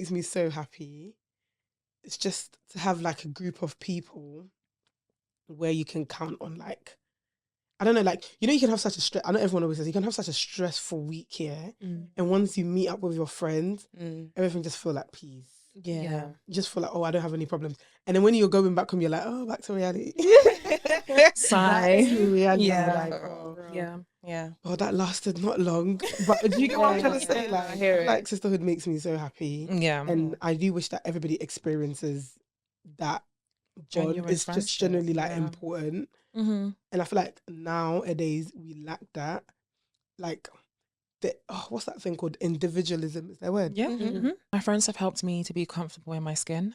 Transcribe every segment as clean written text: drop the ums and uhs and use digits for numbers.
makes me so happy is just to have like a group of people where you can count on, like, I don't know, like, you know, you can have such a stress. I know everyone always says you can have such a stressful week here, and once you meet up with your friends, everything just feel like peace. Yeah. You just feel like, oh, I don't have any problems. And then when you're going back home, you're like, oh, back to reality. Sigh. Back to reality. Yeah. Like, oh, Yeah. oh, that lasted not long. But do you get what I'm trying to say? Like, I hear it. like Sisterhood makes me so happy. Yeah. And I do wish that everybody experiences that bond. Genuine It's just friendship, generally like yeah. important. Mm-hmm. And I feel like nowadays we lack that. Like, what's that thing called? Individualism is that word? Yeah. Mm-hmm. My friends have helped me to be comfortable in my skin.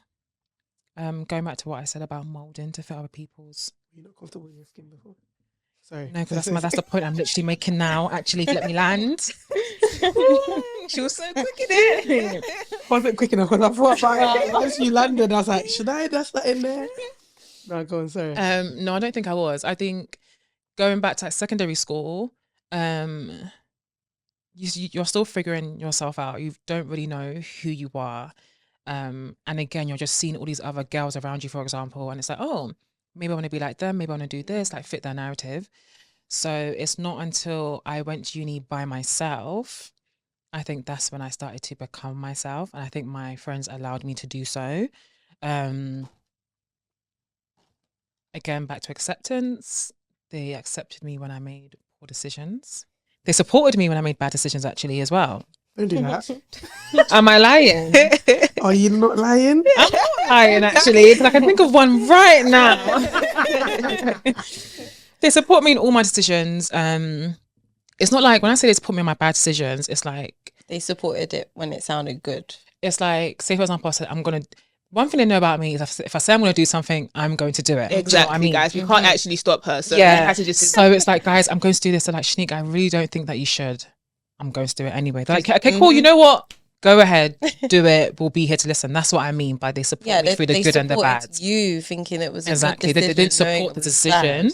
Going back to what I said about molding to fit other people's. You're not comfortable in your skin before? Sorry. No, because that's the point I'm literally making now. Actually, let me land. She was so quick in it. Wasn't quick enough because I thought about it. Once you landed, I was like, should I dust that in there? No, go on, sorry. No, I don't think I was. I think going back to like secondary school, you're still figuring yourself out. You don't really know who you are. And again, you're just seeing all these other girls around you, for example, and it's like, oh, maybe I want to be like them, maybe I want to do this, like fit their narrative. So it's not until I went to uni by myself, I think that's when I started to become myself. And I think my friends allowed me to do so. Again, back to acceptance. They accepted me when I made poor decisions. They supported me when I made bad decisions, actually, as well. Don't do that. Am I lying? Are you not lying? I'm not lying, actually, because I can think of one right now. They support me in all my decisions. It's not like when I say they support me in my bad decisions, it's like They supported it when it sounded good. it's like, say for example, I said one thing they know about me is if I say I'm gonna do something, I'm going to do it. Exactly, Do you know what I mean? guys. We can't actually stop her. So Yeah. we had to just So it's like, guys, I'm going to do this. They're like, Shanique, I really don't think that you should. I'm going to do it anyway. They're like, okay, cool. You know what? Go ahead, do it. We'll be here to listen. That's what I mean by they support me through the good and the bad. You thinking it was Exactly. A good They decision, didn't support the decision,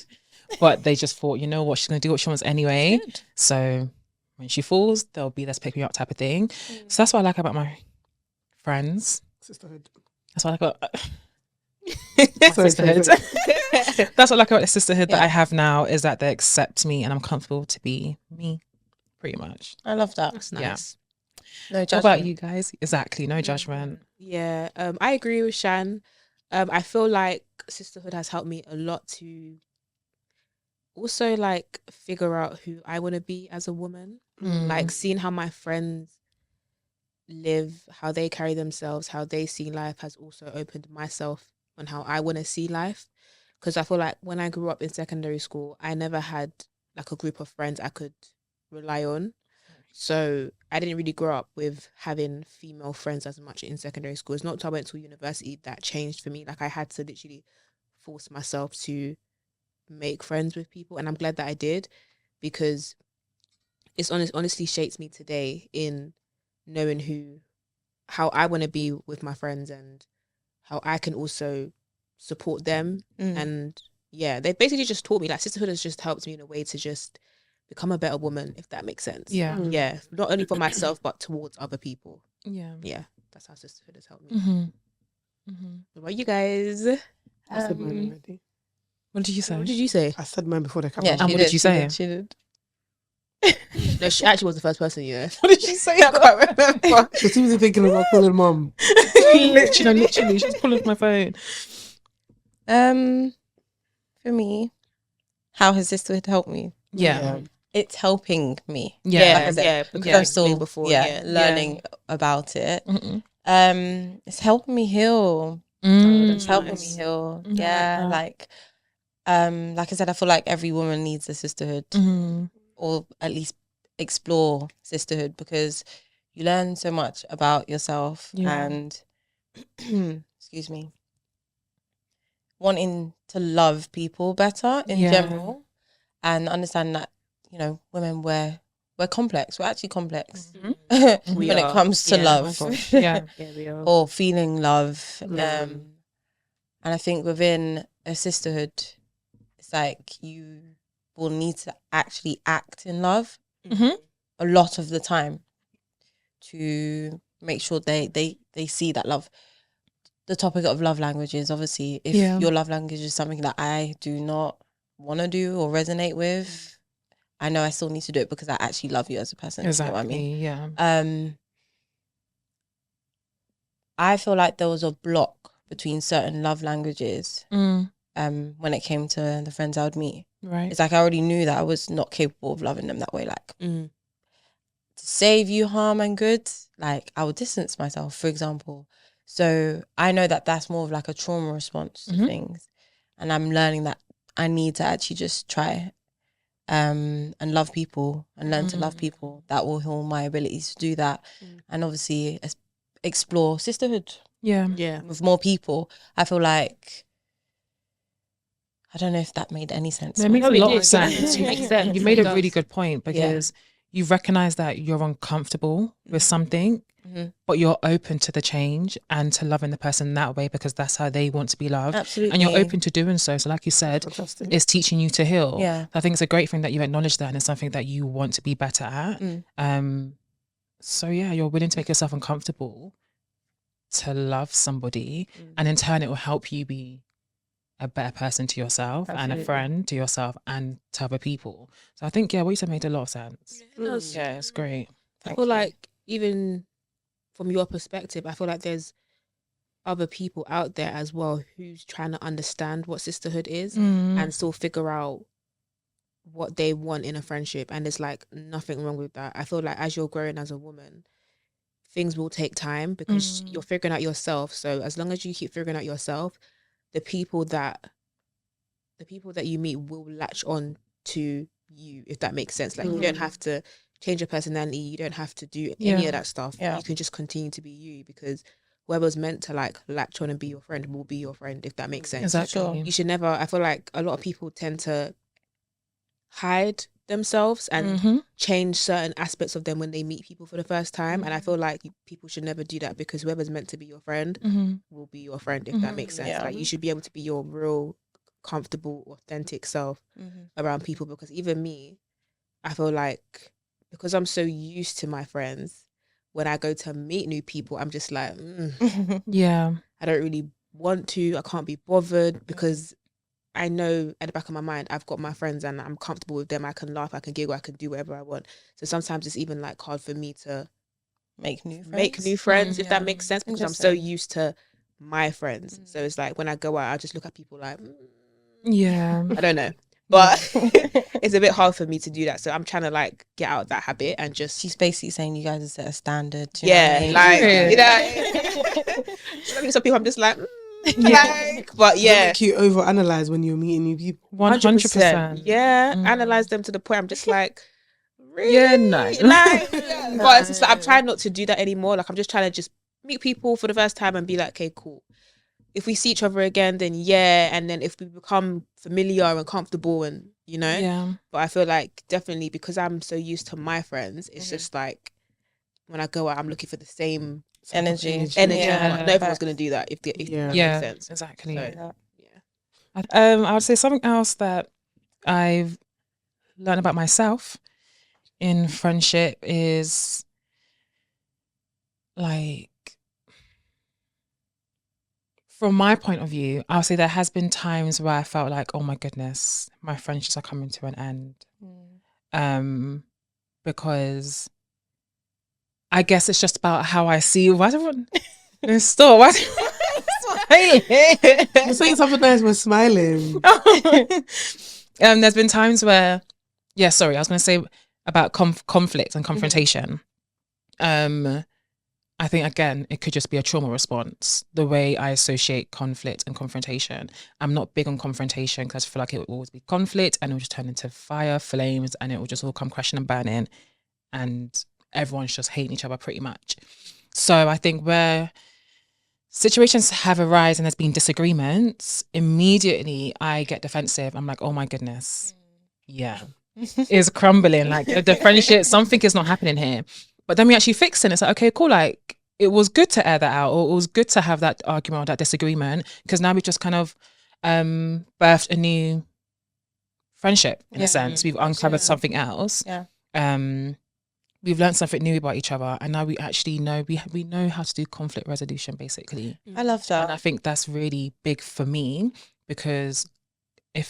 but they just thought, you know what, she's going to do what she wants anyway. So when she falls, they'll be there to pick me up type of thing. So that's what I like about my friends. Sisterhood. That's what I like about sisterhood. That's what I like about the sisterhood that I have now, is that they accept me and I'm comfortable to be me, pretty much. I love that. That's nice. No judgment. What about you guys? Exactly, no judgment. Yeah, I agree with Shan. I feel like sisterhood has helped me a lot to also like figure out who I want to be as a woman. Like seeing how my friends live, how they carry themselves, how they see life has also opened myself on how I want to see life. Because I feel like when I grew up in secondary school, I never had like a group of friends I could rely on. So I didn't really grow up with having female friends as much in secondary school. It's not until I went to university that changed for me. Like I had to literally force myself to make friends with people, and I'm glad that I did, because it's honestly shapes me today in knowing how I want to be with my friends and how I can also support them. And yeah, they basically just taught me, like sisterhood has just helped me in a way to just become a better woman, if that makes sense. Yeah. Yeah. Not only for myself, but towards other people. Yeah. Yeah. That's how sisterhood has helped me. What about you guys? I said mine already. What did you say? What did you say? I said mine before they come Yeah, out. And what did you say? She did. No, she actually was the first person, you know. What did she say? I can't remember. She seems to be thinking about calling mum. literally, she's pulling up my phone. For me, how has sisterhood helped me? Yeah. It's helping me. Yeah. Like I said, because I'm still learning about it. It's helping me heal. It's helping me heal. Yeah, like I said, I feel like every woman needs a sisterhood, or at least explore sisterhood, because you learn so much about yourself and excuse me, wanting to love people better in general, and understand that, you know, women we're complex. We're actually complex when it comes to love. We are. Or feeling love. And I think within a sisterhood, it's like you will need to actually act in love a lot of the time to make sure they see that love. The topic of love languages, obviously, if your love language is something that I do not want to do or resonate with, I know I still need to do it because I actually love you as a person. Exactly. You know what I mean? Yeah. I feel like there was a block between certain love languages when it came to the friends I would meet. Right. It's like I already knew that I was not capable of loving them that way. Like to save you harm and good, like I would distance myself, for example. So I know that that's more of like a trauma response to things. And I'm learning that I need to actually just try and love people and learn to love people. That will heal my abilities to do that. And obviously explore sisterhood. Yeah. With more people. I feel like, I don't know if that made any sense. It makes a lot of sense. It makes sense. You made a really good point because you've recognized that you're uncomfortable with something, but you're open to the change and to loving the person that way because that's how they want to be loved. Absolutely. And you're open to doing so. So like you said, it's teaching you to heal. Yeah. I think it's a great thing that you acknowledge that and it's something that you want to be better at. So yeah, you're willing to make yourself uncomfortable to love somebody and in turn it will help you be a better person to yourself and a friend to yourself and to other people. So I think, what you said made a lot of sense. Yeah, it's great. I feel like even from your perspective, I feel like there's other people out there as well who's trying to understand what sisterhood is and still figure out what they want in a friendship. And there's like nothing wrong with that. I feel like as you're growing as a woman, things will take time because you're figuring out yourself. So as long as you keep figuring out yourself, the people that you meet will latch on to you, if that makes sense. Like you don't have to change your personality, you don't have to do any of that stuff. You can just continue to be you because whoever's meant to like latch on and be your friend will be your friend, if that makes sense. Exactly. You should never, I feel like a lot of people tend to hide themselves and change certain aspects of them when they meet people for the first time. And I feel like people should never do that because whoever's meant to be your friend will be your friend, if that makes sense. Like you should be able to be your real, comfortable, authentic self around people because even me, I feel like because I'm so used to my friends, when I go to meet new people, I'm just like, I don't really want to, I can't be bothered because I know at the back of my mind, I've got my friends and I'm comfortable with them. I can laugh, I can giggle, I can do whatever I want. So sometimes it's even like hard for me to make new friends, if that makes sense, because I'm so used to my friends. So it's like when I go out, I just look at people like, I don't know. But it's a bit hard for me to do that. So I'm trying to like get out of that habit and just... She's basically saying you guys set a standard. Some people I'm just like... but make you overanalyze when you're meeting new people. 100%. Analyze them to the point I'm just like, really? But it's just like I'm trying not to do that anymore. Like I'm just trying to just meet people for the first time and be like, okay, cool. If we see each other again, then and then if we become familiar and comfortable and but I feel like definitely because I'm so used to my friends, it's just like when I go out, I'm looking for the same energy. Not everyone's going to do that if that makes sense. Exactly. So, I would say something else that I've learned about myself in friendship is like, from my point of view, I'll say there has been times where I felt like, oh my goodness, my friendships are coming to an end. Because I guess it's just about how I see you. Why is everyone stop? Why is everyone smiling? You're saying something nice, we're smiling. There's been times where, I was going to say about conflict and confrontation. I think, again, it could just be a trauma response, the way I associate conflict and confrontation. I'm not big on confrontation because I feel like it will always be conflict and it will just turn into fire, flames, and it will just all come crashing and burning. And everyone's just hating each other pretty much. So I think where situations have arisen and there's been disagreements, immediately I get defensive. I'm like, oh my goodness. It's crumbling. Like the friendship, something is not happening here. But then we actually fix it. It's like, okay, cool. Like it was good to air that out, or it was good to have that argument or that disagreement, because now we've just kind of birthed a new friendship in a sense. We've uncovered something else. we've learned something new about each other, and now we actually know we know how to do conflict resolution, basically. I love that. And I think that's really big for me, because when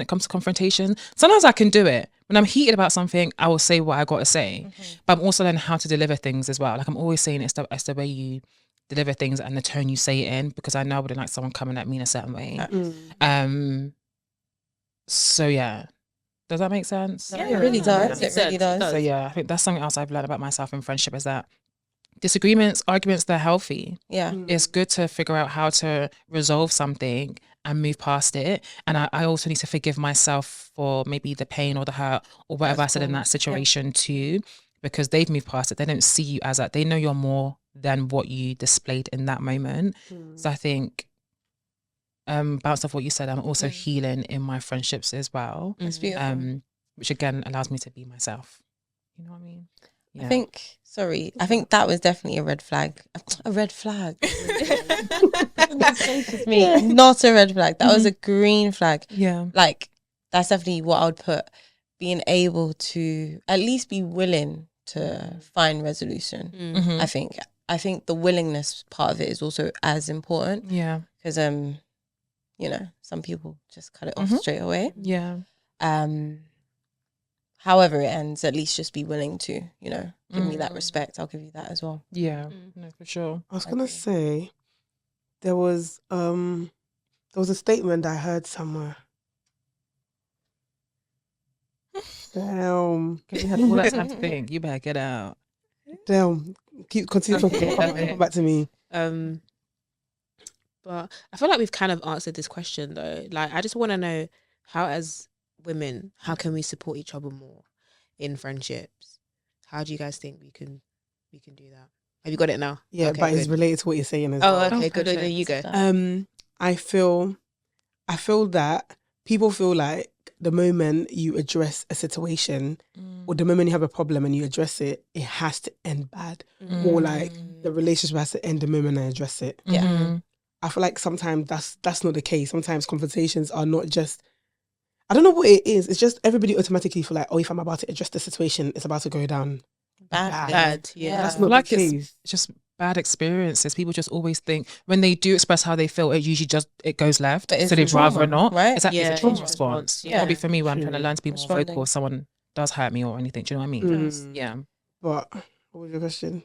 it comes to confrontation, sometimes I can do it. When I'm heated about something, I will say what I got to say. But I'm also learning how to deliver things as well. Like, I'm always saying it's the way you deliver things and the tone you say it in, because I know I wouldn't like someone coming at me in a certain way. So yeah. Does that make sense? Yeah, it really does. It really does. So yeah, I think that's something else I've learned about myself in friendship, is that arguments, they're healthy. Yeah. It's good to figure out how to resolve something and move past it. And I also need to forgive myself for maybe the pain or the hurt or whatever I said in that situation too, because they've moved past it. They don't see you as that. They know you're more than what you displayed in that moment. So I think, bounce off what you said, I'm also healing in my friendships as well. That's beautiful. Which again allows me to be myself. You know what I mean? Yeah. I think that was definitely a red flag. A red flag. Me, not a red flag. That was a green flag. Yeah. Like, that's definitely what I would put. Being able to at least be willing to find resolution. I think the willingness part of it is also as important. Yeah. Because you know, some people just cut it off straight away. Yeah. However it ends, at least just be willing to, you know, give me that respect. I'll give you that as well. Yeah. No, for sure. I was gonna say there was a statement I heard somewhere. Damn. You had all that time to think. You better get out. Damn. Continue talking. Come back to me. But I feel like we've kind of answered this question though. Like, I just want to know, how as women, how can we support each other more in friendships? How do you guys think we can do that? Have you got it now? Yeah, okay, but good. it's related to what you're saying as well. Okay, good. There you go. I feel that people feel like the moment you address a situation or the moment you have a problem and you address it, it has to end bad. Or like the relationship has to end the moment I address it. Yeah. I feel like sometimes that's not the case. Sometimes conversations are not just, I don't know what it is. It's just everybody automatically feel like, oh, if I'm about to address the situation, it's about to go down bad. Yeah. That's not Like, the case. it's just bad experiences. People just always think when they do express how they feel, it goes left. But it's so they'd trauma, rather not. right? It's a trauma response. Yeah. Probably for me, when I'm trying to learn to be more Responding. vocal if someone does hurt me or anything. Do you know what I mean? Yeah. But what was your question?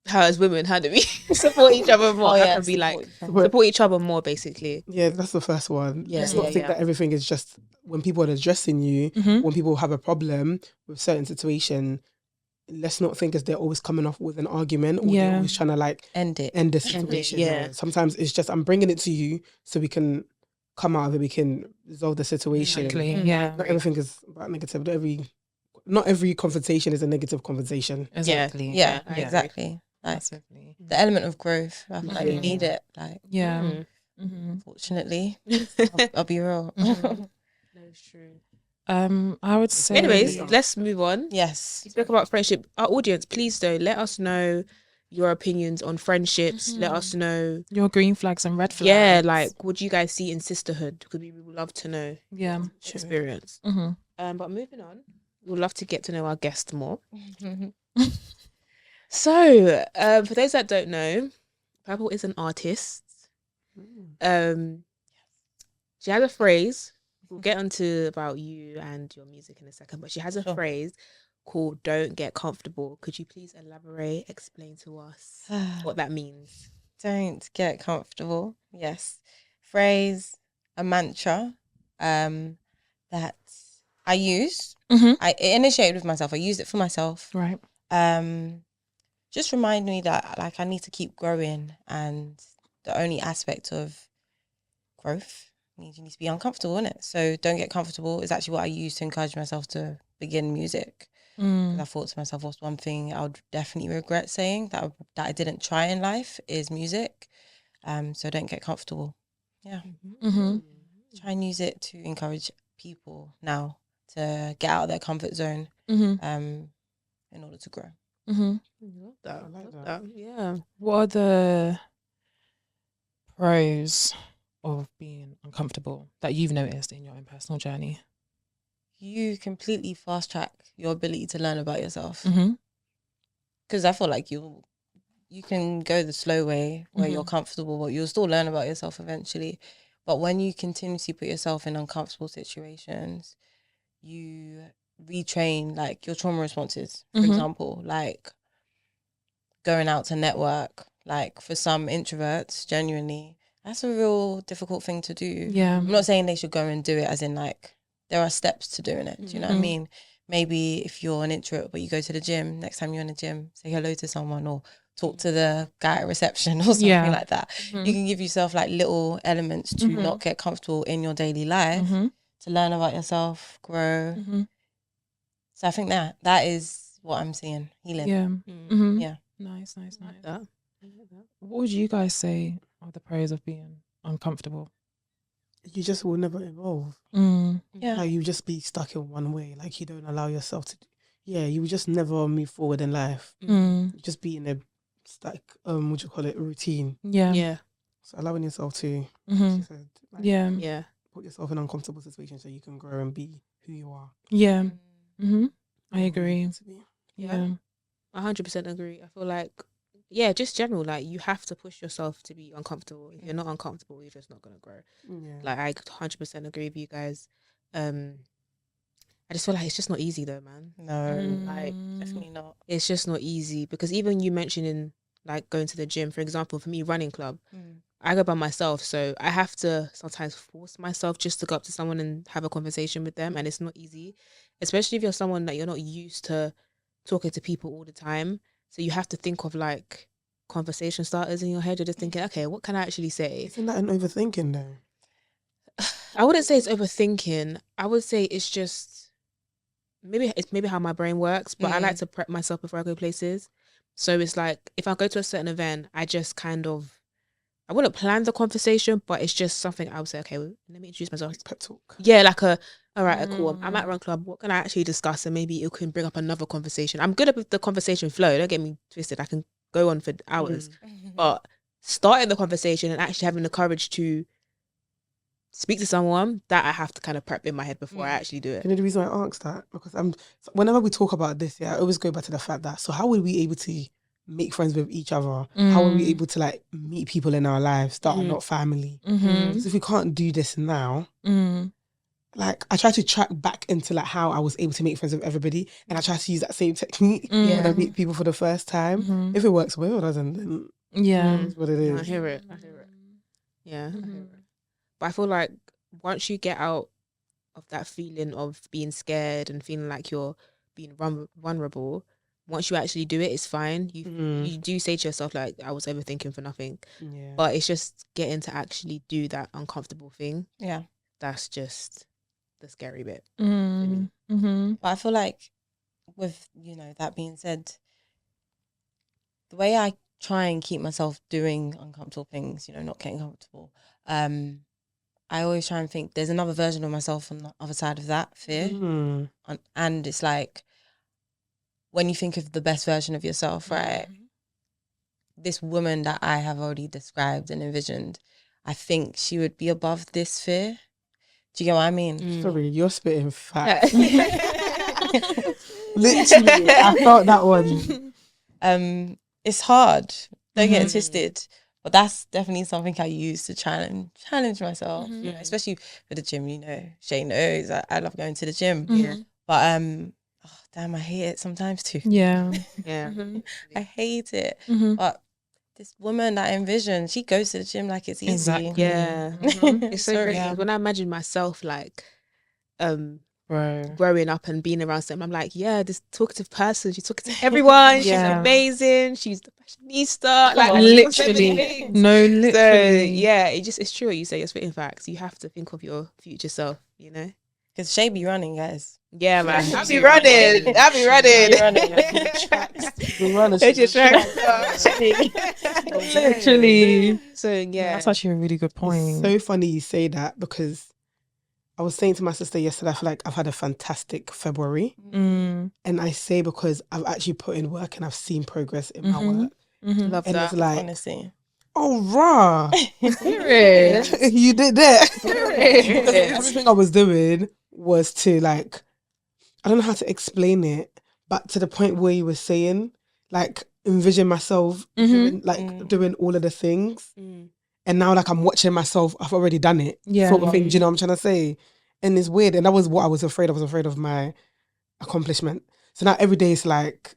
How as women, how do we support each other more? How can we like support each other more, basically? Yeah, that's the first one. Yeah, Let's not think that everything is just when people are addressing you, when people have a problem with certain situation, let's not think as they're always coming off with an argument or they're always trying to like end the situation. Yeah. Sometimes it's just, I'm bringing it to you so we can come out of it, we can resolve the situation. Exactly. Yeah. Not everything is about negative. Not every confrontation is a negative conversation. Exactly. Yeah, exactly. Like, Definitely. the element of growth, I feel like you need it. Like, unfortunately, I'll be real. No, it's true. I would say. Anyways, let's move on. Yes. You spoke about friendship. Our audience, please though, let us know your opinions on friendships. Let us know your green flags and red flags. Yeah, like, what do you guys see in sisterhood? Because we would love to know. Yeah. Experience. But moving on, we'd love to get to know our guest more. So, for those that don't know, Prple is an artist. She has a phrase. We'll get onto about you and your music in a second, but she has a phrase called "Don't get comfortable." Could you please elaborate, explain to us what that means? Don't get comfortable. Yes. Phrase, a mantra that I use. I initiated with myself. I used it for myself. Right. Just remind me that like I need to keep growing, and the only aspect of growth means you need to be uncomfortable, innit? So don't get comfortable is actually what I use to encourage myself to begin music. I thought to myself, what's one thing I would definitely regret saying that I didn't try in life is music. So don't get comfortable. Yeah. Try and use it to encourage people now to get out of their comfort zone in order to grow. I like that. Yeah. What are the pros of being uncomfortable that you've noticed in your own personal journey? you completely fast track your ability to learn about yourself. Mm-hmm. Because I feel like you can go the slow way where you're comfortable, but you'll still learn about yourself eventually. But when you continuously put yourself in uncomfortable situations, you retrain like your trauma responses, for example, like going out to network. Like for some introverts, genuinely, that's a real difficult thing to do. Yeah. I'm not saying they should go and do it as in like there are steps to doing it. Do you know what I mean? Maybe if you're an introvert but you go to the gym, next time you're in the gym, say hello to someone or talk to the guy at reception or something like that. You can give yourself like little elements to not get comfortable in your daily life, to learn about yourself, grow. So I think that is what I'm seeing, healing. Yeah. Yeah. Nice. Like that. What would you guys say are the pros of being uncomfortable? You just will never evolve. Yeah. Like you just be stuck in one way. Like you don't allow yourself to. You will just never move forward in life. You just be in a static, what do you call it, routine. Yeah. So allowing yourself to, she said, like, Yeah. put yourself in uncomfortable situations so you can grow and be who you are. Yeah. I agree. Yeah. 100% agree. I feel like, just general, like you have to push yourself to be uncomfortable. If you're not uncomfortable, you're just not gonna grow. Like I 100% agree with you guys. I just feel like it's just not easy though, man. No, like definitely not. It's just not easy because even you mentioning like going to the gym, for example, for me, running club, I go by myself, so I have to sometimes force myself just to go up to someone and have a conversation with them, and it's not easy, especially if you're someone that you're not used to talking to people all the time. So you have to think of like conversation starters in your head. You're just thinking, okay, what can I actually say? Isn't that an overthinking though? I wouldn't say it's overthinking. I would say it's just maybe how my brain works, but I like to prep myself before I go places. So it's like if I go to a certain event, I just kind of, I wouldn't plan the conversation, but it's just something I would say, okay, well, let me introduce myself. Like pep talk. Yeah, like all right, cool. I'm at Run Club. What can I actually discuss? And maybe it can bring up another conversation. I'm good at the conversation flow. Don't get me twisted. I can go on for hours. But starting the conversation and actually having the courage to speak to someone, that I have to kind of prep in my head before I actually do it. You know the reason why I asked that? Because whenever we talk about this, I always go back to the fact that, so how were we able to make friends with each other? How are we able to like meet people in our lives that are not family? Because if we can't do this now, like I try to track back into like how I was able to make friends with everybody, and I try to use that same technique when I meet people for the first time. If it works well, it doesn't, then it's what it is. I hear it. Yeah, I hear it. But I feel like once you get out of that feeling of being scared and feeling like you're being vulnerable, once you actually do it, it's fine. You do say to yourself like, I was overthinking for nothing. But it's just getting to actually do that uncomfortable thing. Yeah, that's just the scary bit. But I feel like with that being said, the way I try and keep myself doing uncomfortable things, not getting comfortable, I always try and think there's another version of myself on the other side of that fear. And it's like, when you think of the best version of yourself, right? This woman that I have already described and envisioned, I think she would be above this fear. Do you get what I mean? Sorry, you're spitting facts. Literally, I felt that one. It's hard. Don't get it twisted. But that's definitely something I use to challenge myself, especially for the gym. Shay knows I love going to the gym. But damn, I hate it sometimes too. Yeah. I hate it. But this woman that I envision, she goes to the gym like it's easy. Exactly. Yeah. It's so crazy. When I imagine myself like growing up and being around something, I'm like, this talkative person, she's talking to everyone. She's amazing. She's the fashionista. Like literally. No, literally. So it's true what you say. You're spitting facts. You have to think of your future self, Because Shay be running, guys. Yeah, man. I'll be running. Literally. So, That's actually a really good point. It's so funny you say that, because I was saying to my sister yesterday, I feel like I've had a fantastic February. And I say because I've actually put in work and I've seen progress in my work. Love and that. it's like, honestly. Oh, rah. You did that. Everything I was doing was to like I don't know how to explain it, but to the point where you were saying, like, envision myself doing all of the things. And now, like, I'm watching myself, I've already done it. Sort of thing. Do you know what I'm trying to say? And it's weird. And that was what I was afraid of. I was afraid of my accomplishment. So now every day it's like,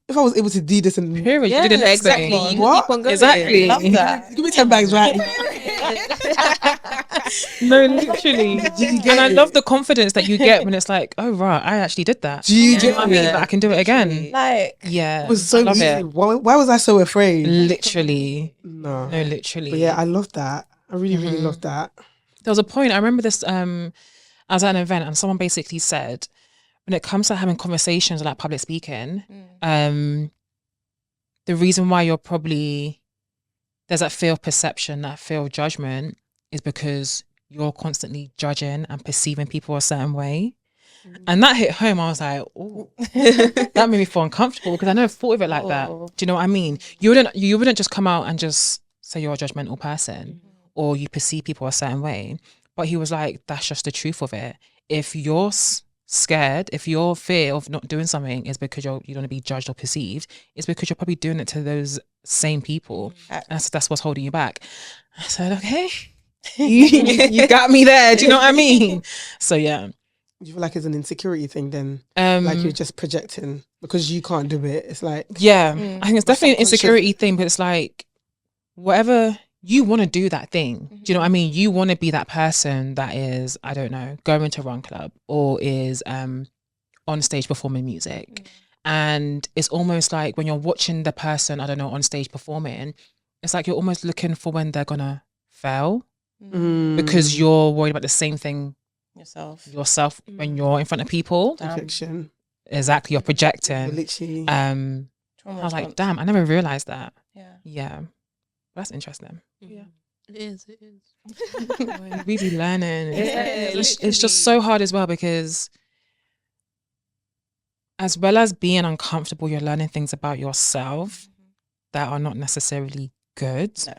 if I was able to do this and you did the next exactly. thing. What? Keep on going. Exactly. Love that. Give me 10 bags, right? No, literally. And I love the confidence that you get when it's like, oh right, I actually did that. Do you know what I mean? Like, I can do it again. Like, it was so love easy. it. Why was I so afraid? Literally. No, literally. But yeah, I love that. I really, really love that. There was a point, I remember this, I was at an event and someone basically said, when it comes to having conversations like public speaking, the reason why you're probably, there's that fear of perception, that fear of judgment, is because you're constantly judging and perceiving people a certain way. And that hit home. I was like, oh, that made me feel uncomfortable because I never thought of it like that. Do you know what I mean? You wouldn't just come out and just say you're a judgmental person or you perceive people a certain way. But he was like, that's just the truth of it. If you're scared, if your fear of not doing something is because you don't want to be judged or perceived, it's because you're probably doing it to those same people. That's what's holding you back. I said, okay, you got me there. Do you know what I mean? So yeah. Do you feel like it's an insecurity thing then? Like you're just projecting because you can't do it. It's like, I think it's definitely an insecurity thing, but it's like whatever you want to do that thing. Do you know what I mean? You want to be that person that is, I don't know, going to Run Club or is on stage performing music. And it's almost like when you're watching the person, I don't know, on stage performing, it's like you're almost looking for when they're gonna fail because you're worried about the same thing yourself when you're in front of people. Projection. Exactly, you're projecting. Literally. I was like, damn, I never realized that. Yeah. That's interesting. Yeah. It is. We be learning. It's just so hard as well because as well as being uncomfortable, you're learning things about yourself that are not necessarily good. No.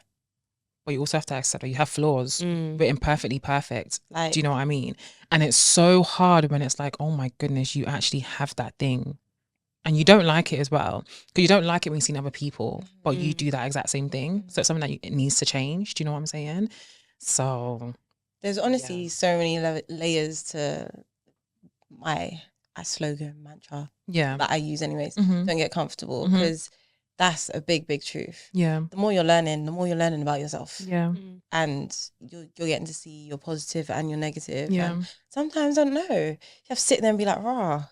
But you also have to accept that you have flaws. We're imperfectly perfect. Do you know what I mean? And it's so hard when it's like, oh my goodness, you actually have that thing. And you don't like it as well. Because you don't like it when you see other people, but you do that exact same thing. So it's something that it needs to change. Do you know what I'm saying? So there's honestly so many layers to my slogan, mantra that I use anyways. Don't get comfortable because that's a big truth. Yeah. The more you're learning about yourself. Yeah. And you're getting to see your positive and your negative. Yeah. And sometimes, I don't know, you have to sit there and be like, rah,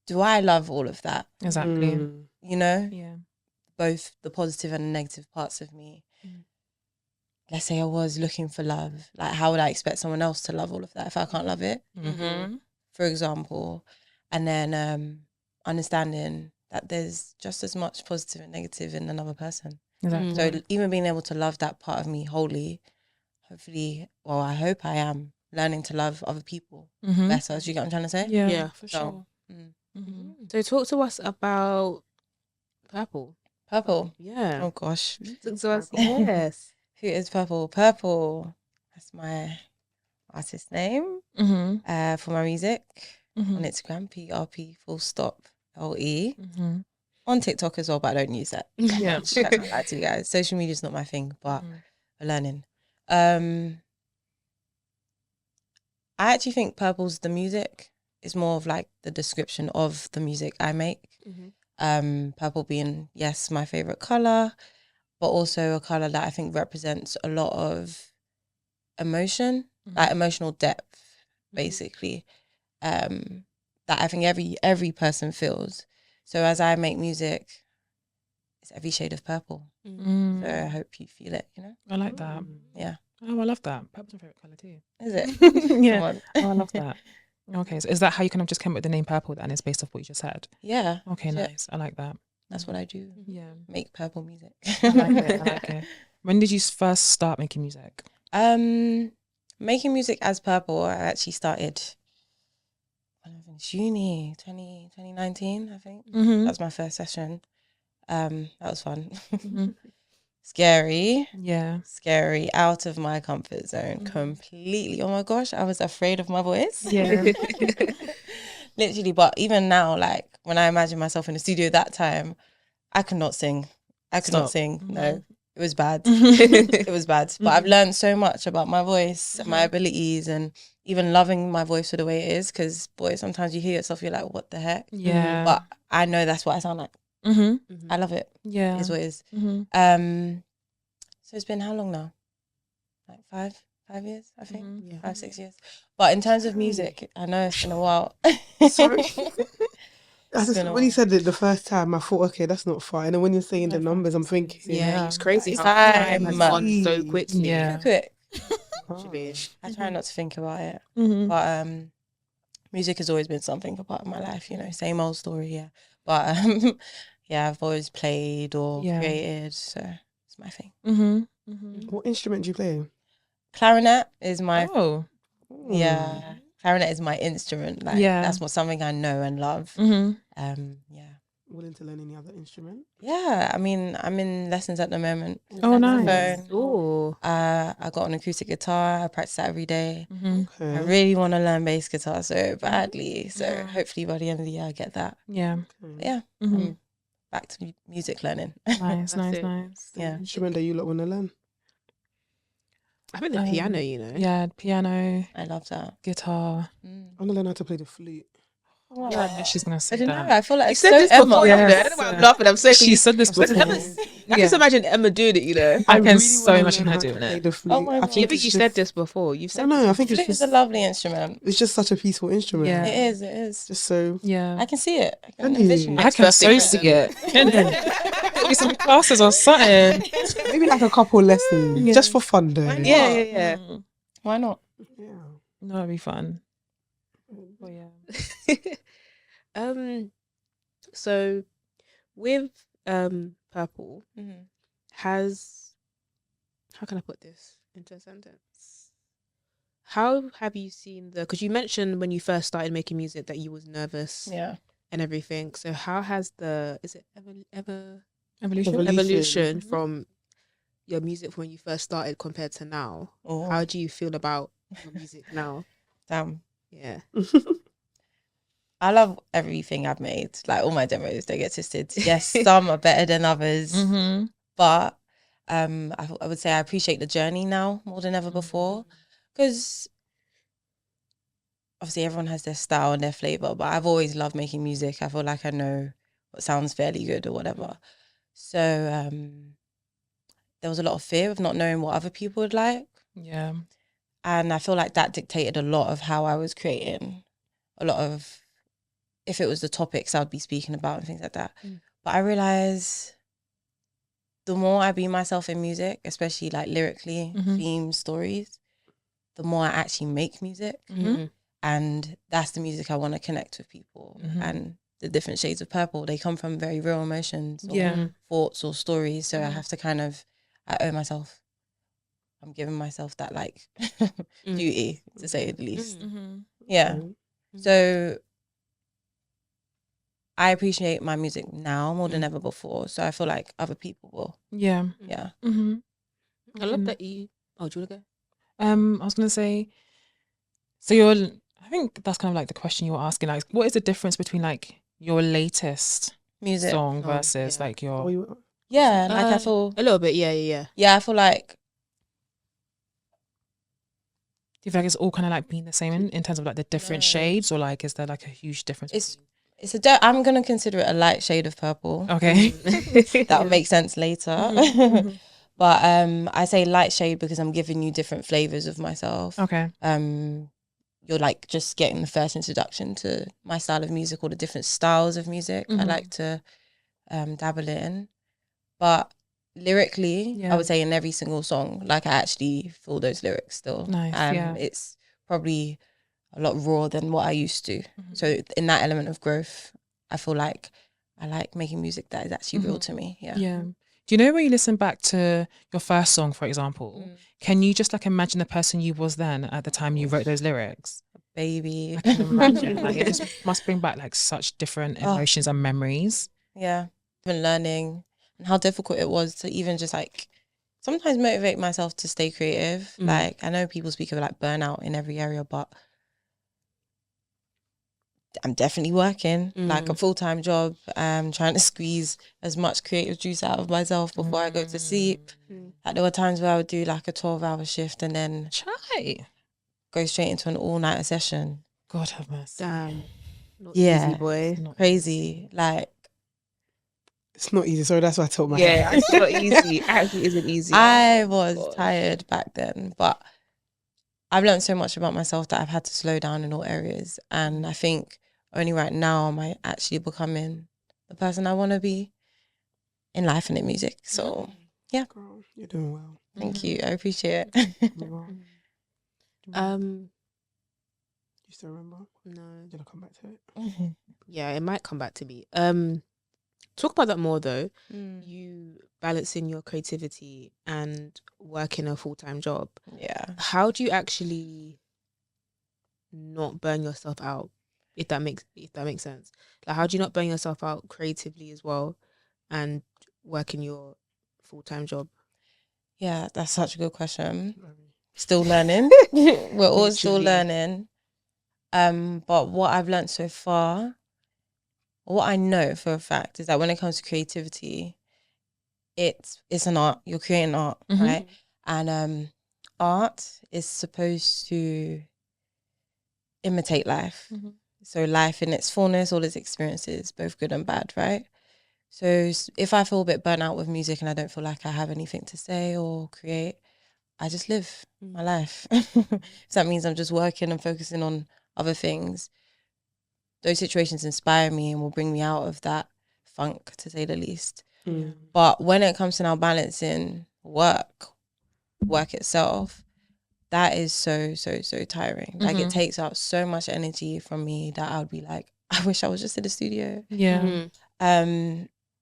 do I love all of that? Exactly. You know? Yeah. Both the positive and the negative parts of me. Let's say I was looking for love. Like, how would I expect someone else to love all of that if I can't love it? For example. And then understanding that there's just as much positive and negative in another person. Exactly. So even being able to love that part of me wholly, hopefully, well, I hope I am learning to love other people better. Do you get what I'm trying to say? Yeah, for sure. So talk to us about Prple. Yeah. Oh gosh. Talk to us. Yes. Who is Prple? Prple. That's my artist name for my music on Instagram. PRP LE. On TikTok as well, but I don't use that. Yeah. I can't lie to you guys. Social media is not my thing, but we're learning. I actually think Prple's the music. It's more of like the description of the music I make. Prple being, yes, my favorite color, but also a color that I think represents a lot of emotion, like emotional depth, basically, that I think every person feels. So as I make music, it's every shade of purple. So I hope you feel it, you know? I like that. Yeah. Oh, I love that. Purple's my favorite color too. Is it? Yeah. Oh, I love that. Okay, so is that how you kind of just came up with the name Prple and it's based off what you just said? Yeah. Okay, nice. I like that. That's what I do. Yeah. Make purple music. I like it. When did you first start making music? Making music as Prple, I actually started in June 2019, I think. That was my first session. That was fun. Scary. Yeah. Scary. Out of my comfort zone. Completely. Oh my gosh, I was afraid of my voice. Yeah. Literally, but even now, like when I imagine myself in the studio that time, I could not sing. I could not sing. No, it was bad. It was bad. But I've learned so much about my voice, my abilities, and even loving my voice for the way it is. Because boy, sometimes you hear yourself, you're like, what the heck? Yeah. But I know that's what I sound like. I love it. Yeah. It is what it is. So it's been how long now? Like 5 years, I think. 5, 6 years. But in terms of music, I know it's been a while. Sorry. When you said it the first time, I thought, okay, that's not fine. And then when you're saying the numbers, I'm thinking, it's crazy how time has gone so quickly. Yeah. Quick. I try not to think about it. But music has always been something a part of my life, you know, same old story, yeah. But yeah, I've always played or created, so it's my thing. What instrument do you play? Clarinet is my clarinet is my instrument. Like that's something I know and love. Willing to learn any other instrument? Yeah, I mean, I'm in lessons at the moment. Oh, nice. I got an acoustic guitar. I practice that every day. Okay. I really want to learn bass guitar so badly. So hopefully by the end of the year I get that. Yeah. Yeah. I'm back to music learning. Nice. Yeah. Instrument that you lot want to learn? I think the piano, you know. Yeah, piano. I love that. Guitar. I want to learn how to play the flute. Oh, I know she's gonna say I don't that. know. I feel like You it's said so this Emma. before, you know. I don't know why I'm laughing. I'm saying She said this before. I just imagine Emma doing it, you know. I can really so wanna imagine learn her how to doing play it. the flute. Oh my God. I think you said this before. You've said I think it's Flute is just a lovely instrument. it's just such a peaceful instrument. Yeah. It is. Just so I can see it. I can Can you? envision it. I can so see it. Maybe some classes or something. maybe like a couple lessons just for fun though. Yeah. Why not? Yeah. No, it'd be fun. Oh yeah. So with Prple, has, how can I put this into a sentence? How have you seen because you mentioned when you first started making music that you was nervous and everything. So how has evolution from your music when you first started compared to now? How do you feel about your music now? Damn. Yeah. I love everything I've made. Like all my demos, don't get twisted. Yes, some are better than others. But I would say I appreciate the journey now more than ever before. Because obviously everyone has their style and their flavour, but I've always loved making music. I feel like I know what sounds fairly good or whatever. So there was a lot of fear of not knowing what other people would like. Yeah. And I feel like that dictated a lot of how I was creating. A lot of, if it was the topics I'd be speaking about and things like that. But I realised the more I be myself in music, especially like lyrically, themes, stories, the more I actually make music. And that's the music I want to connect with people. And the different shades of purple, they come from very real emotions or thoughts or stories. So I have to I owe myself. I'm giving myself that like duty, to say the least. Yeah. So I appreciate my music now more than ever before. So I feel like other people will. Yeah. Yeah. I love that you. Oh, do you want to go? I was gonna say. So I think that's kind of like the question you were asking. Like, what is the difference between like your latest music song versus like your? Like I feel a little bit. Yeah. Yeah, I feel like. Do you feel like it's all kind of like being the same in terms of like the different shades, or like is there like a huge difference? I'm gonna consider it a light shade of purple. Okay, that'll make sense later. But I say light shade because I'm giving you different flavors of myself. Okay. You're like just getting the first introduction to my style of music or the different styles of music I like to dabble in. But lyrically, I would say in every single song, like I actually feel those lyrics still. Nice, It's probably a lot rawer than what I used to. So in that element of growth, I feel like I like making music that is actually real to me. Yeah. Do you know when you listen back to your first song, for example, can you just like imagine the person you was then at the time you wrote those lyrics? Baby. I can imagine. Like it just must bring back like such different emotions and memories. Yeah. Even learning and how difficult it was to even just like sometimes motivate myself to stay creative. Like I know people speak of like burnout in every area, but I'm definitely working like a full-time job. Trying to squeeze as much creative juice out of myself before I go to sleep. Like there were times where I would do like a 12-hour shift and then go straight into an all-nighter session. God have mercy. Damn. Not easy, boy. Crazy. Like, it's not easy. Sorry, that's why I told my head. It's not easy. Actually, isn't easy. I was tired back then, but I've learned so much about myself that I've had to slow down in all areas. And I think only right now am I actually becoming the person I want to be in life and in music. So, yeah. Girl, you're doing well. Thank you. I appreciate it. You still remember? No. Did I come back to it? Yeah, it might come back to me. Talk about that more though. You balancing your creativity and working a full-time job. Yeah. How do you actually not burn yourself out? If that makes sense. Like, how do you not burn yourself out creatively as well, and working your full-time job? Yeah, that's such a good question. Still learning. We're all still learning. But what I've learned so far, what I know for a fact, is that when it comes to creativity, it's an art. You're creating art, right? And art is supposed to imitate life. So life in its fullness, all its experiences, both good and bad, right? So if I feel a bit burnt out with music and I don't feel like I have anything to say or create, I just live my life. So that means I'm just working and focusing on other things. Those situations inspire me and will bring me out of that funk, to say the least. But when it comes to now balancing work itself, that is so tiring. Like it takes out so much energy from me that I would be like, I wish I was just in the studio.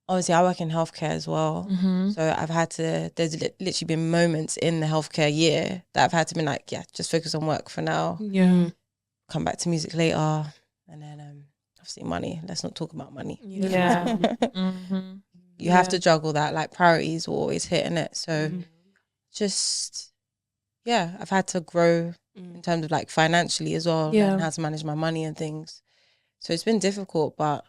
Obviously I work in healthcare as well. So I've had to, there's literally been moments in the healthcare year that I've had to be like, yeah, just focus on work for now. Come back to music later. And then obviously money. Let's not talk about money. You have to juggle that. Like priorities will always hit in it. So just, yeah, I've had to grow in terms of like financially as well. And how to manage my money and things. So it's been difficult, but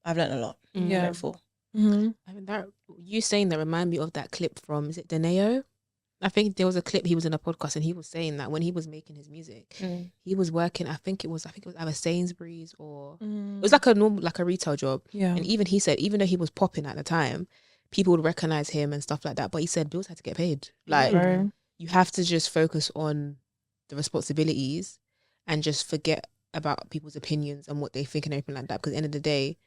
I've learned a lot. I'm grateful. I mean, that you saying that remind me of that clip from, is it Deneo? I think there was a clip, he was in a podcast and he was saying that when he was making his music, he was working, I think it was either Sainsbury's or it was like a normal, like a retail job. And even he said, even though he was popping at the time, people would recognize him and stuff like that. But he said bills had to get paid. Like you have to just focus on the responsibilities and just forget about people's opinions and what they think and everything like that. Because at the end of the day,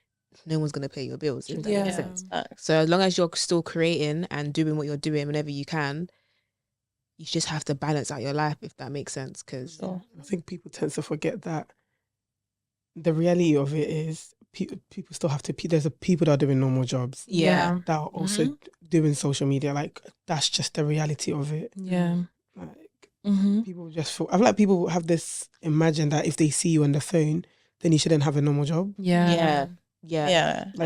no one's gonna pay your bills. If that makes sense. So as long as you're still creating and doing what you're doing whenever you can, you just have to balance out your life, if that makes sense. Because I think people tend to forget that the reality of it is people still have to. There's people that are doing normal jobs. That are also doing social media. Like that's just the reality of it. Like people just feel. I feel like people have this imagine that if they see you on the phone, then you shouldn't have a normal job. Like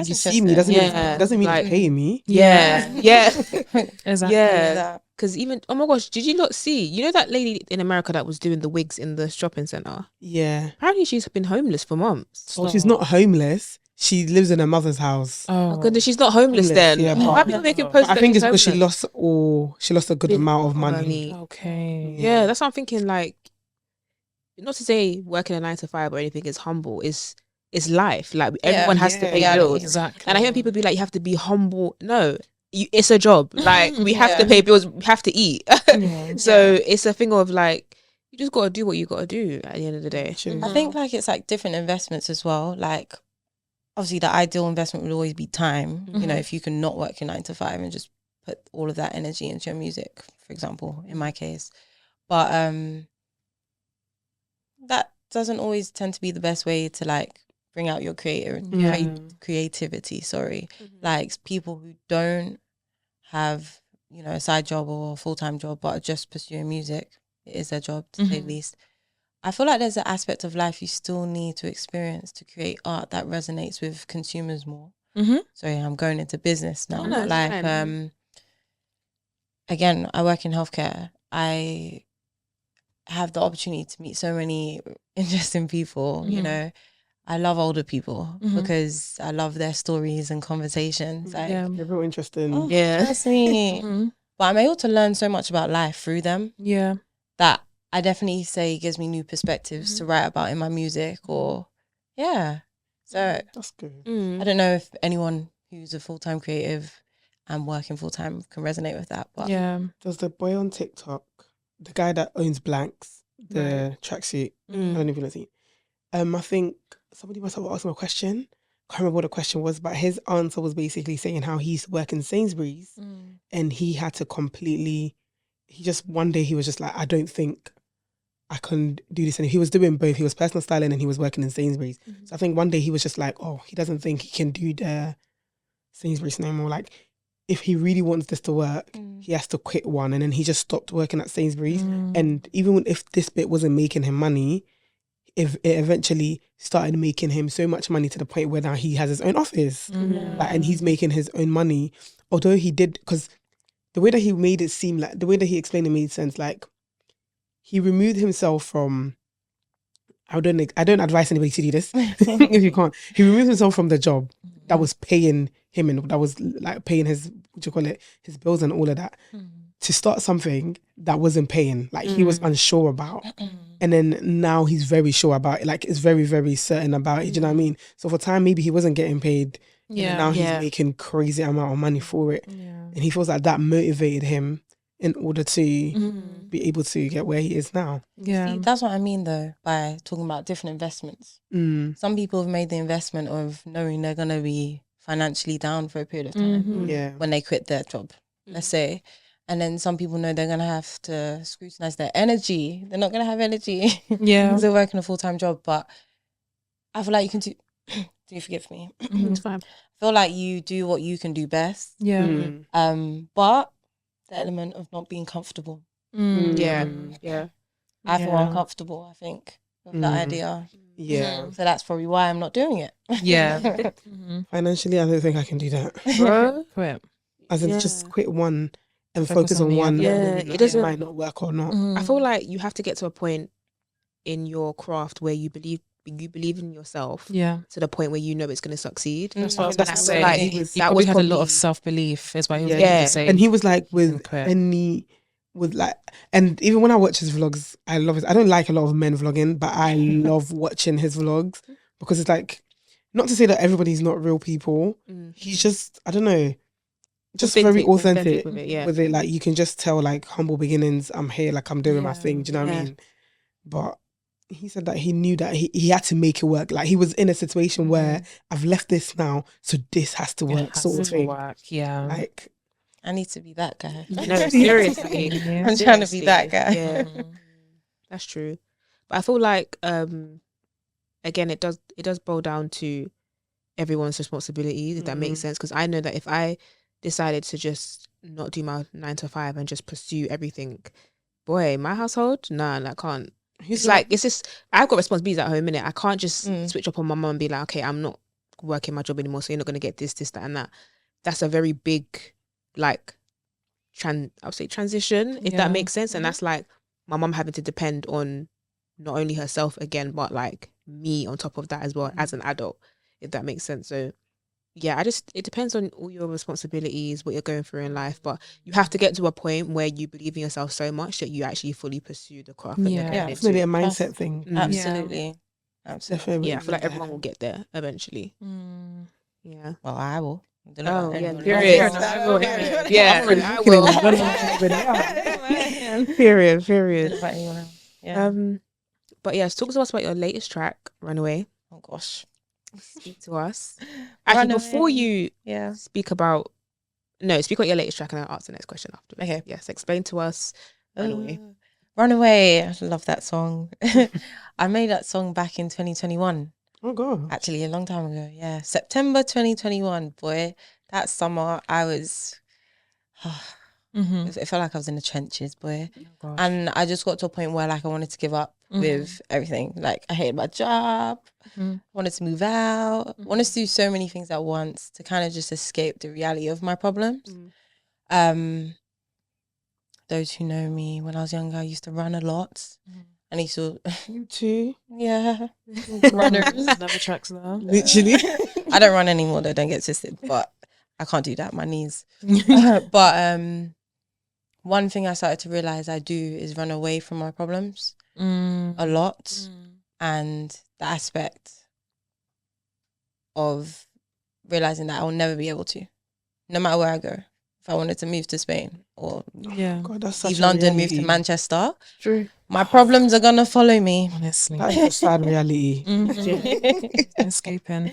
you see me doesn't mean like, you're paying me. Exactly. Because even, oh my gosh, did you not see, you know that lady in America that was doing the wigs in the shopping center? Apparently she's been homeless for months. Well, she's not homeless. She lives in her mother's house. Oh goodness, she's not homeless then. Why people making posts? I think it's because she lost a good amount of money. Yeah, that's what I'm thinking. Like, not to say working a 9-to-5 or anything is humble. It's life. Like everyone has to pay bills. Exactly. And I hear people be like, you have to be humble. No, it's a job. Like we have to pay bills. We have to eat. So it's a thing of like, you just got to do what you got to do at the end of the day. I think like it's like different investments as well. Like obviously the ideal investment would always be time. You know, if you can not work your 9-to-5 and just put all of that energy into your music, for example, in my case. But that doesn't always tend to be the best way to like bring out your creativity. Like people who don't have, you know, a side job or a full-time job but are just pursuing music, it is their job to say the least. I feel like there's an aspect of life you still need to experience to create art that resonates with consumers more. Sorry, I'm going into business now. Again, I work in healthcare. I have the opportunity to meet so many interesting people, you know, I love older people because I love their stories and conversations. Like, they're real interesting. Oh, trust me. But I'm able to learn so much about life through them. Yeah. That I definitely say gives me new perspectives to write about in my music or, So that's good. I don't know if anyone who's a full-time creative and working full-time can resonate with that. But there's the boy on TikTok, the guy that owns Blanks, the tracksuit. I don't know if you've seen. I think somebody must have asked him a question. Can't remember what the question was, but his answer was basically saying how he used to work in Sainsbury's and he had to one day he was just like, I don't think I can do this. And he was doing both. He was personal styling and he was working in Sainsbury's. So I think one day he was just like, oh, he doesn't think he can do the Sainsbury's no more. Like, if he really wants this to work, he has to quit one. And then he just stopped working at Sainsbury's. And even if this bit wasn't making him money, if it eventually started making him so much money to the point where now he has his own office and he's making his own money. Although he did, because the way that he made it seem like, the way that he explained it made sense. Like, he removed himself from, I don't advise anybody to do this if you can't. He removed himself from the job that was paying him and that was like paying his, his bills and all of that, to start something that wasn't paying. Like, he was unsure about. And then now he's very sure about it. Like, it's very, very certain about it. Do you know what I mean? So for time, maybe he wasn't getting paid. Yeah. And now he's making crazy amount of money for it. Yeah. And he feels like that motivated him in order to be able to get where he is now. Yeah. See, that's what I mean though, by talking about different investments. Some people have made the investment of knowing they're going to be financially down for a period of time when they quit their job, let's say. And then some people know they're going to have to scrutinize their energy. They're not going to have energy because they're working a full-time job. But I feel like you can do... Do you forgive me? It's fine. I feel like you do what you can do best. Yeah. But the element of not being comfortable. Yeah. I feel uncomfortable, I think, with that idea. Yeah. So that's probably why I'm not doing it. Yeah. Financially, I don't think I can do that. Quit. As in just quit one and focus on one. Yeah. It might not work or not. I feel like you have to get to a point in your craft where you believe in yourself to the point where you know it's going to succeed. That's what I was going to say. Like, he probably had a lot of self-belief is why he was able to say. And he was like and even when I watch his vlogs, I love it. I don't like a lot of men vlogging, but I love watching his vlogs because it's like, not to say that everybody's not real people. He's just, I don't know, just very authentic with it. Like, you can just tell, like, humble beginnings. I'm here, like, I'm doing my thing. Do you know what I mean? But he said that he knew that he had to make it work. Like, he was in a situation where I've left this now, so this has to work, sort of thing. Yeah. Like, I need to be that guy. No, seriously. I'm trying to be that guy. Yeah. That's true. But I feel like, again, it does boil down to everyone's responsibilities, if that makes sense. Because I know that if I decided to just not do my 9 to 5 and just pursue everything, boy, my household, I can't. It's just, I've got responsibilities at home, innit? I can't just switch up on my mum and be like, okay, I'm not working my job anymore, so you're not going to get this, that, and that. That's a very big, like, I would say transition, if that makes sense. And that's like my mum having to depend on not only herself again, but like me on top of that as well as an adult, if that makes sense. So yeah, it depends on all your responsibilities, what you're going through in life, but you have to get to a point where you believe in yourself so much that you actually fully pursue the craft. It's maybe a mindset thing. Absolutely. Definitely. Yeah, I feel like everyone will get there eventually. Yeah. Well, I will. Oh, yeah. Period. Yeah, I will. Period. Yeah. But yes, talk to us about your latest track, Runaway. Oh gosh. Speak to us. Actually, before you speak about your latest track, and I'll ask the next question after. Okay. Yes, explain to us Runaway. Runaway. I love that song. I made that song back in 2021. Oh god. Actually, a long time ago. Yeah. September 2021. Boy, that summer I was it felt like I was in the trenches, boy. Oh, and I just got to a point where, like, I wanted to give up with everything. Like, I hated my job, wanted to move out, wanted to do so many things at once to kind of just escape the reality of my problems. Those who know me, when I was younger, I used to run a lot. And he saw You too. Yeah. Runners. Another tracks there. Literally. I don't run anymore though, don't get twisted. But I can't do that, my knees. But one thing I started to realise I do is run away from my problems a lot. And the aspect of realising that I'll never be able to, no matter where I go. If I wanted to move to Spain or God, that's leave such London, reality. move to Manchester, True. my problems are going to follow me. Honestly. That is a sad reality. Escaping.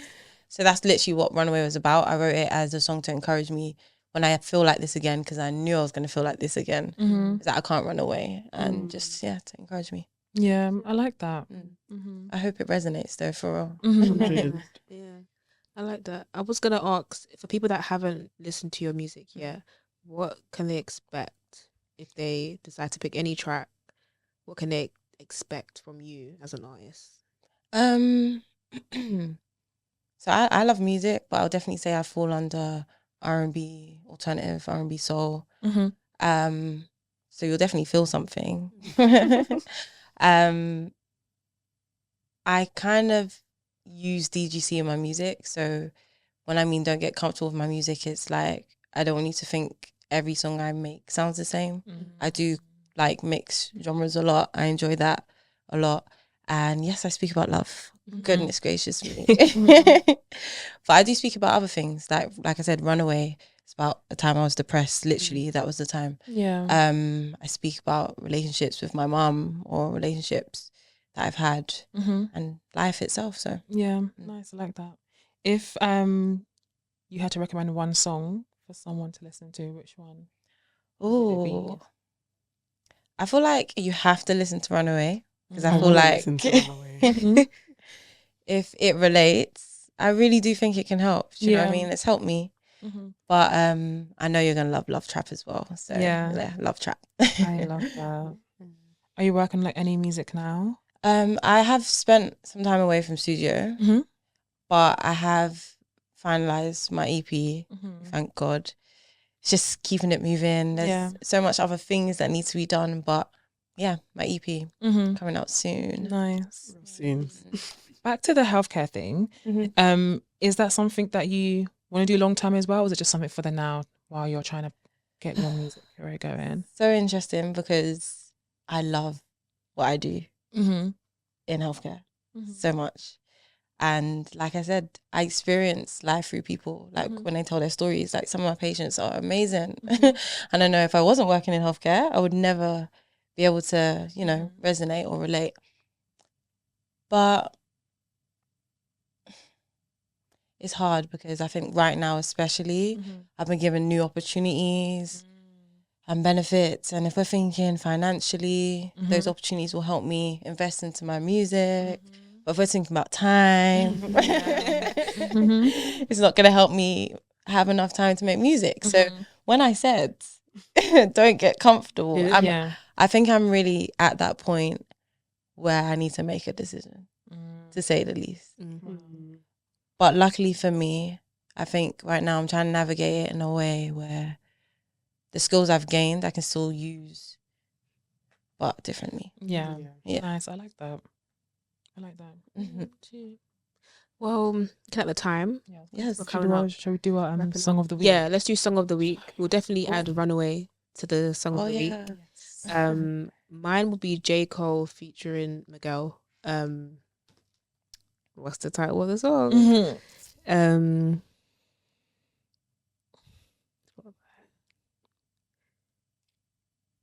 So that's literally what Runaway was about. I wrote it as a song to encourage me when I feel like this again, because I knew I was going to feel like this again. Is that I can't run away, and just to encourage me. Yeah, I like that. I hope it resonates though for real. Yeah, I like that. I was gonna ask, for people that haven't listened to your music yet, what can they expect if they decide to pick any track? What can they expect from you as an artist? So I love music, but I'll definitely say I fall under R&B, alternative R&B soul. So you'll definitely feel something. I kind of use DGC in my music. So when I mean don't get comfortable with my music, it's like I don't want you to think every song I make sounds the same. I do like mix genres a lot. I enjoy that a lot. And yes, I speak about love. Goodness gracious me. But I do speak about other things. Like I said, Runaway. It's about a time I was depressed. Literally, that was the time. Yeah. I speak about relationships with my mum or relationships that I've had and life itself. So yeah, nice. I like that. If you had to recommend one song for someone to listen to, which one? Oh, I feel like you have to listen to Runaway because I feel will like listen to Runaway. if it relates, I really do think it can help. Do you know what I mean? It's helped me. But I know you're gonna love Love Trap as well. So yeah, Love Trap. I love that. Are you working like any music now? I have spent some time away from studio, but I have finalized my EP. Thank God. It's just keeping it moving. There's so much other things that need to be done, but yeah, my EP coming out soon. Nice. Soon. Back to the healthcare thing. Is that something that you want to do long term as well, or is it just something for the now while you're trying to get your music career going? So interesting because I love what I do in healthcare so much. And like I said, I experience life through people. Like when they tell their stories, like some of my patients are amazing. And I know if I wasn't working in healthcare, I would never be able to, you know, resonate or relate. But it's hard because I think right now especially, I've been given new opportunities and benefits. And if we're thinking financially, those opportunities will help me invest into my music. But if we're thinking about time, it's not going to help me have enough time to make music. So when I said, don't get comfortable, I think I'm really at that point where I need to make a decision, to say the least. But luckily for me, I think right now I'm trying to navigate it in a way where the skills I've gained, I can still use, but differently. Yeah. Nice. I like that. Well, looking at the time. Yes. Shall we do our song of the week? Yeah, let's do song of the week. We'll definitely add Runaway to the song of the week. Mine will be J. Cole featuring Miguel. What's the title of the song?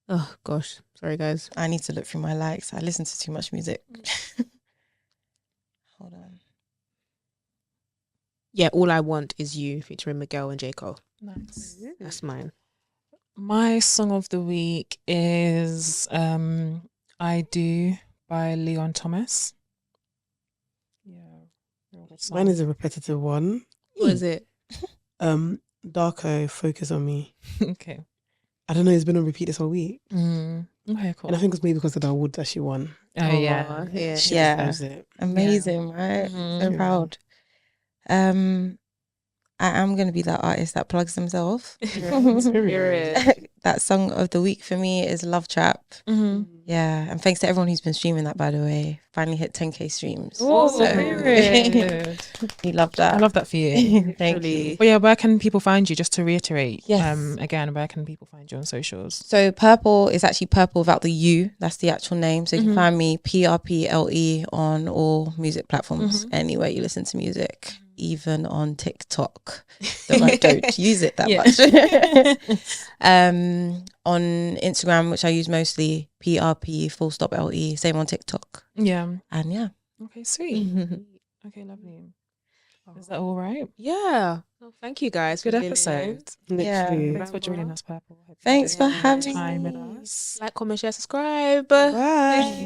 Oh gosh, sorry guys. I need to look through my likes. I listen to too much music. Hold on. Yeah, All I Want Is You featuring Miguel and J. Cole. Nice. That's mine. My song of the week is I Do by Leon Thomas. Mine is a repetitive one. What is it? Darko, Focus on Me. Okay. I don't know, it's been on repeat this whole week. Okay, cool. And I think it's maybe because of the award that she won. Oh yeah. She deserves it. Amazing, right? So proud. I am going to be that artist that plugs themselves. Period. that song of the week for me is Love Trap. Yeah, and thanks to everyone who's been streaming that, by the way. Finally hit 10k streams. Oh, so we love that. I love that for you. Thank you. But yeah, where can people find you? Just to reiterate, yes. Again, where can people find you on socials? So Prple is actually Prple without the U. That's the actual name. So you can find me Prple on all music platforms, anywhere you listen to music, even on TikTok. Though I don't use it that much. On Instagram, which I use mostly, PRP_LE. Same on TikTok. Yeah. And yeah. Okay, sweet. Okay, lovely. Is that all right? Yeah. Well, thank you guys. Good episode. Yeah. Thanks for joining us, Prple. Thanks for having time me. with us. Like, comment, share, subscribe. Bye.